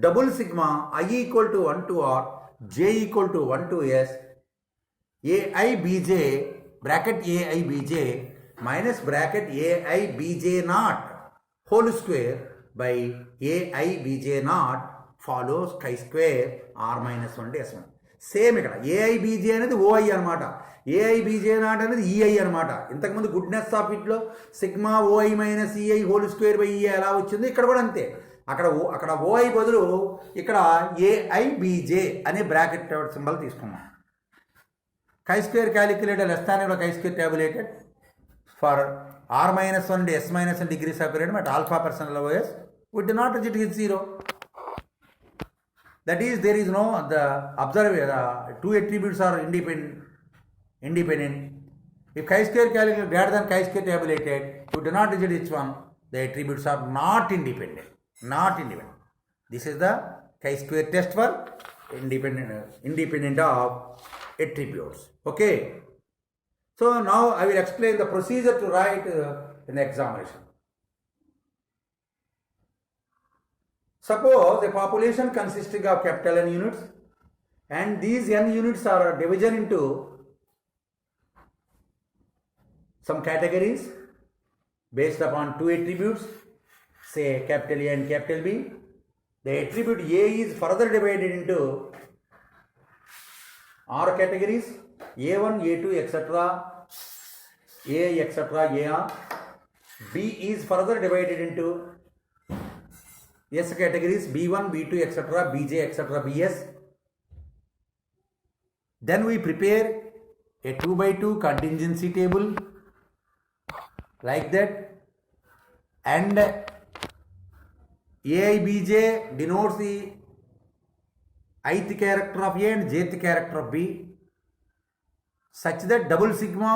double sigma I equal to 1 to R, J equal to 1 to S, AIBJ bracket AIBJ minus bracket AIBJ naught whole square by AIBJ naught follows chi square R minus 1 to S1. Same ఇక్కడ ఏఐబీజే అనేది ఓఐ అనమాట, ఏఐబీజే not అనేది EI అనమాట. ఇంతకుముందు goodness of ఇట్లో sigma O I minus E I whole square by EI ఎలా వచ్చింది, ఇక్కడ కూడా అంతే. అక్కడ ఓఐ బదులు ఇక్కడ ఏఐబీజే అనే బ్రాకెట్ సింబల్ తీసుకున్నాం. chi square calculator less than or chi square tabulated for r minus 1 and s minus 1 degrees of freedom at alpha percent of s, we do not reject it 0. That is, there is no the two attributes are independent. If chi square calculator greater than chi square tabulated, you do not reject each one. The attributes are not independent. This is the chi square test for independent of attributes. Okay. So now I will explain the procedure to write in the examination. Suppose a population consisting of capital N units, and these N units are division into some categories based upon two attributes, say capital A and capital B. The attribute A is further divided into R categories, A1, A2, etc., A, etc., AR. B is further divided into S categories, B1, B2, etc., BJ, etc., BS. Then we prepare a 2 by 2 contingency table like that, and AIBJ denotes the ith character of A and jth character of B, such that double sigma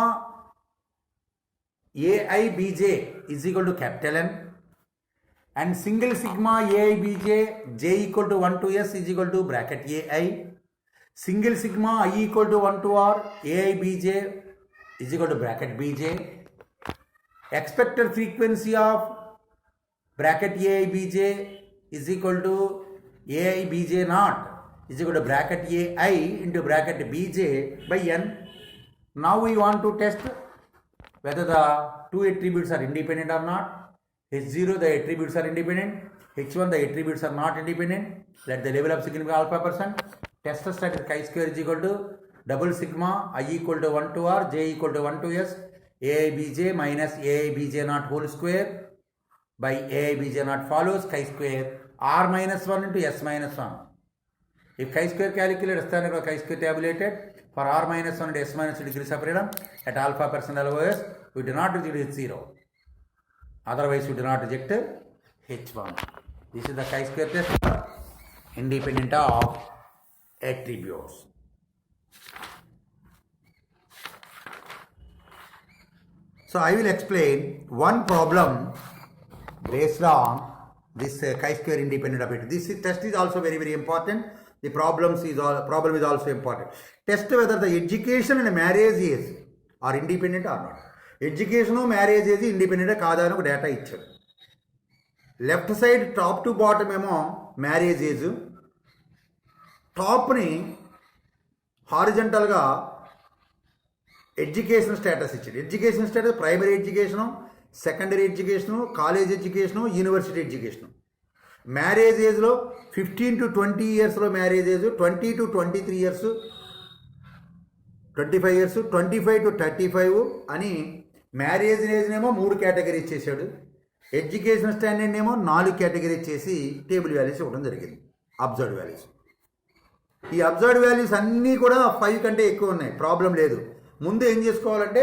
AIBJ is equal to capital N, and single sigma AIBJ j equal to 1 to S is equal to bracket AI, single sigma I equal to 1 to R AIBJ is equal to bracket BJ. Expected frequency of bracket AIBJ is equal to AIBJ naught is equal to bracket AI into bracket BJ by N. Now we want to test whether the two attributes are independent or not. H0 the attributes are independent, H1 the attributes are not independent. Let the level of significance alpha percent. Test status chi square is equal to double sigma I equal to 1 to R, j equal to 1 to S, AIBJ minus AIBJ naught whole square by AIBJ naught follows chi square R minus 1 into S minus 1. If chi square calculated, standard or chi square tabulated for R minus 1 and S minus 2 degrees of freedom at alpha percent LOS, we do not reject H0. Otherwise, we do not reject H1. This is the chi square test independent of attributes. So I will explain one problem based on this chi square independent of it. This test is also very, very important. The problem is also important. Test whether the education and marriage age are independent or not. Education or marriage age independent కాదా అని ఒక data ఇచ్చాడు. Left side top to bottom ఏమో marriage age, టాప్ని హారిజంటల్గా education status ఇచ్చాడు. Education status primary education, secondary education, college education, university education. Marriage ఏజ్లో 15 to 20 ఇయర్స్లో marriage age, 20 to 23 years, 25 years, 25 to 35 అని marriage ఏజ్నేమో 3 categories చేశాడు. ఎడ్యుకేషన్ స్టాండర్డ్ ఏమో 4 categories చేసి table values ఇవ్వడం జరిగింది. అబ్జర్వ్డ్ వాల్యూస్, ఈ అబ్జర్వ్డ్ వాల్యూస్ అన్నీ కూడా 5 కంటే ఎక్కువ ఉన్నాయి, ప్రాబ్లం లేదు. ముందు ఏం చేసుకోవాలంటే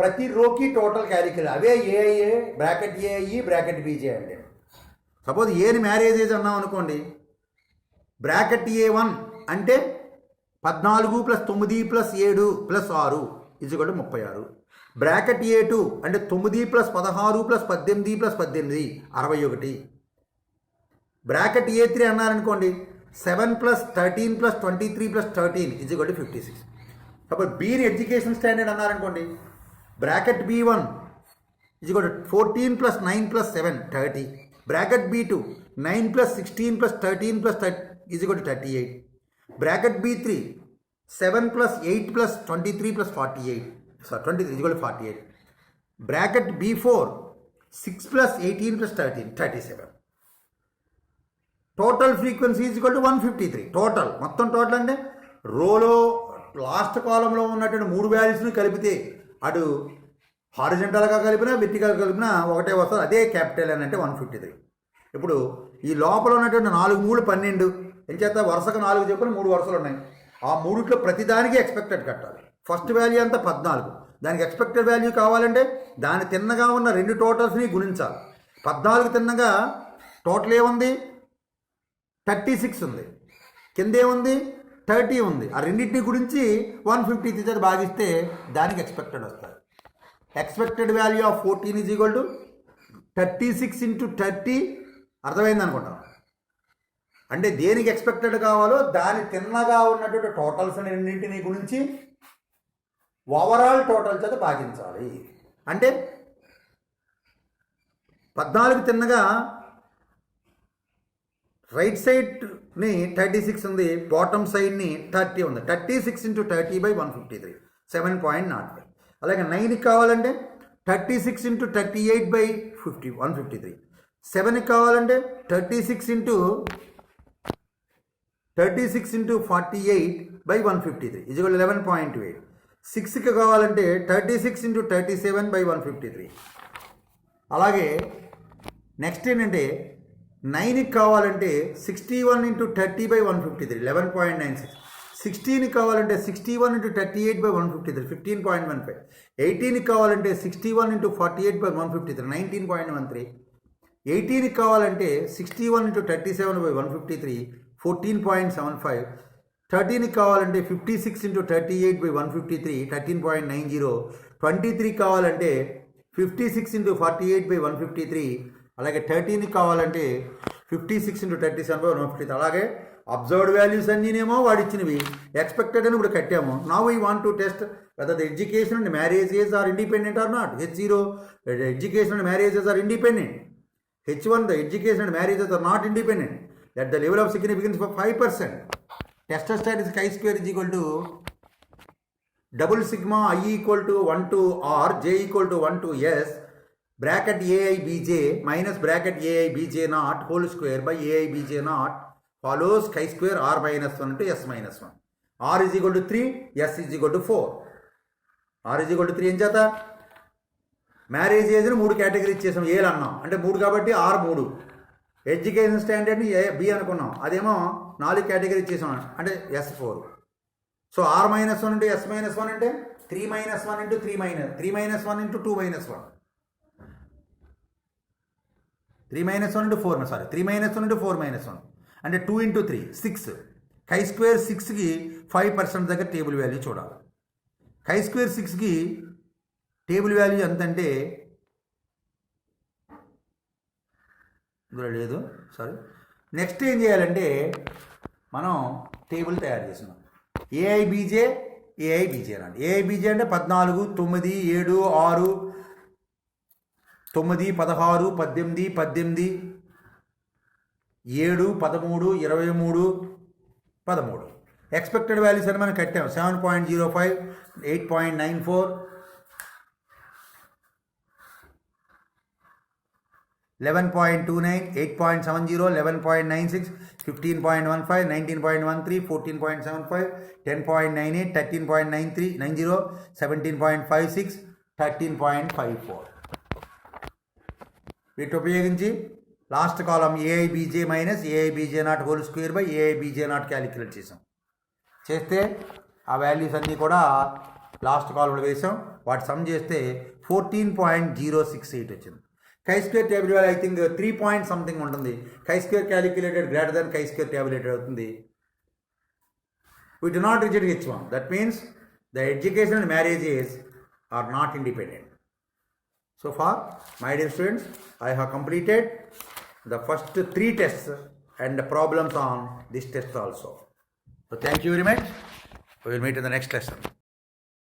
ప్రతి రోకి టోటల్ క్యాలిక్యులేట్, అవే ఏఐఏ బ్రాకెట్ ఏఐ బ్రాకెట్ బీజే అండి. సపోజ్ ఏని మ్యారేజ్ ఏజ్ అన్నాం అనుకోండి, బ్రాకెట్ A1 అంటే 14 + 9 + 7 + 6 = 36. బ్రాకెట్ A2 అంటే 9 + 16 + 18 + 18 61. బ్రాకెట్ A3 అన్నారనుకోండి, 7 + 13 + 23 + 13 = 56. సపోజ్ బీని ఎడ్యుకేషన్ స్టాండర్డ్ అన్నారనుకోండి, bracket B1 14 + 9 + 7 30. Bracket B2 9 + 16 + 13 + 30 = 38. Bracket B3 7 + 8 + 23 + 48 = 48. Bracket B4 6 + 18 + 13 37. Total frequency = 153. Total మొత్తం టోటల్ అంటే రోలో లాస్ట్ కాలంలో ఉన్నటువంటి 3 వాల్యూస్ని కలిపితే అటు హారిజెంటల్గా కలిపినా వెర్టికల్గా కలిపినా ఒకటే వస్తుంది. అదే క్యాపిటల్ N అంటే 153. ఇప్పుడు ఈ లోపల ఉన్నటువంటి 4 3 12 ఎంచేత వరుసగా 4 చెప్పులు 3 వరుసలు ఉన్నాయి. ఆ మూడిట్లో ప్రతిదానికి ఎక్స్పెక్టెడ్ కట్టాలి. ఫస్ట్ వాల్యూ అంతా 14, దానికి ఎక్స్పెక్టెడ్ వాల్యూ కావాలంటే దాని తిన్నగా ఉన్న 2 టోటల్స్ని గుణించాలి. 14 తిన్నగా టోటల్ ఏముంది 36 ఉంది, కింద ఏముంది 30 ఉంది. ఆ రెండింటిని గురించి 153 చేత భాగిస్తే దానికి ఎక్స్పెక్టెడ్ వస్తుంది. Expected value of 14 is equal to 36 into 30. అర్థమైంది అనుకుంటాం. అంటే దేనికి ఎక్స్పెక్టెడ్ కావాలో దాని తిన్నగా ఉన్నటువంటి టోటల్స్ రెండింటిని గురించి ఓవరాల్ టోటల్ చేత భాగించాలి. అంటే 14 తిన్నగా రైట్ సైడ్ని 36 ఉంది, బాటమ్ సైడ్ని 30 ఉంది. 36 ఇంటూ 30 బై 153 7.05. అలాగే 9కి కావాలంటే 36 ఇంటూ 38 బై 153. 7కి కావాలంటే 36 ఇంటూ 48 బై 153 ఇది 11.8. 6కి కావాలంటే 36 ఇంటూ 37 బై 153. అలాగే నెక్స్ట్ ఏంటంటే 9కి కావాలంటే 61 ఇంటూ 30 బై 153 11.96. 16కి కావాలంటే 61 ఇంటూ 38 బై 153 15.15. 18కి కావాలంటే 61 ఇంటూ 48 బై 153 19.13. 18కి కావాలంటే 61 ఇంటూ 37 బై 153 14.75. 13కి కావాలంటే 56 ఇంటూ 38 బై 153 13.90. 23కి కావాలంటే 56 ఇంటూ 48 బై 153. అలాగే 13కి కావాలంటే 56 ఇంటూ 37 బై 153. అలాగే అబ్జర్వ్డ్ వాల్యూస్ అన్నీనేమో వాడిచ్చినవి, ఎక్స్పెక్టెడ్ అని ఇప్పుడు కట్టాము. Now we want to test whether the education and marriages are independent or not. H0 education and marriages are independent. H1 the education and marriages are not independent at the level of significance for 5%. Test status chi-square is equal to double sigma I equal to 1 to R, J equal to 1 to S, bracket AI Bj minus bracket AI Bj naught whole square by AI Bj naught follows chi-square R minus 1 to S minus 1. R is equal to 3, S is equal to 4. R is equal to 3 ఏం చేత marriage ఏజ్ని 3 category ఇచ్చేసాం. ఏలు అన్నాం అంటే 3 కాబట్టి R 3. Education స్టాండర్డ్ని B అనుకున్నాం, అదేమో 4 category ఇచ్చేసాం అంటే S 4. So R minus 1 into S minus 1 అంటే 3 minus 1 into 3 minus 1 into 2 minus 1. 3 minus 1 into 4 sorry 3 minus 1 into 4 minus 1 అంటే 2 into 3 6. chi-square 6కి 5% దగ్గర టేబుల్ వాల్యూ చూడాలి. chi-square 6కి టేబుల్ వాల్యూ ఎంత అంటే ఇందులో లేదు సారీ. నెక్స్ట్ ఏం చేయాలంటే మనం టేబుల్ తయారు చేస్తున్నాం. ఏఐబీజే అనండి. ఏఐబీజే అంటే 14 9 7 6 9 16 18 18 7 13 23 13. ఎక్స్పెక్టెడ్ వాల్యూస్ అని మనం కట్టాం 7.05 8.94 11.29 8.70 11.96 15.15 19.13 14.75 10.98 13.93 90 17.56 13.54. వీటి ఉపయోగించి last column A I B J minus A I B J nought whole square by A I B J nought calculate చేస్తే ఆ వాల్యూస్ అన్నీ కూడా లాస్ట్ కాలంలో వేసాం. వాటి సమ్ చేస్తే 14.068 వచ్చింది. chi-square table value I think 3 point something ఉంటుంది. chi-square calculated greater than chi-square టాబ్యులేటెడ్ అవుతుంది. We do not reject H1. That means the education and marriages are not independent. So far, my dear students, I have completed the first 3 tests and the problems on this test also. So thank you very much. We will meet in the next lesson.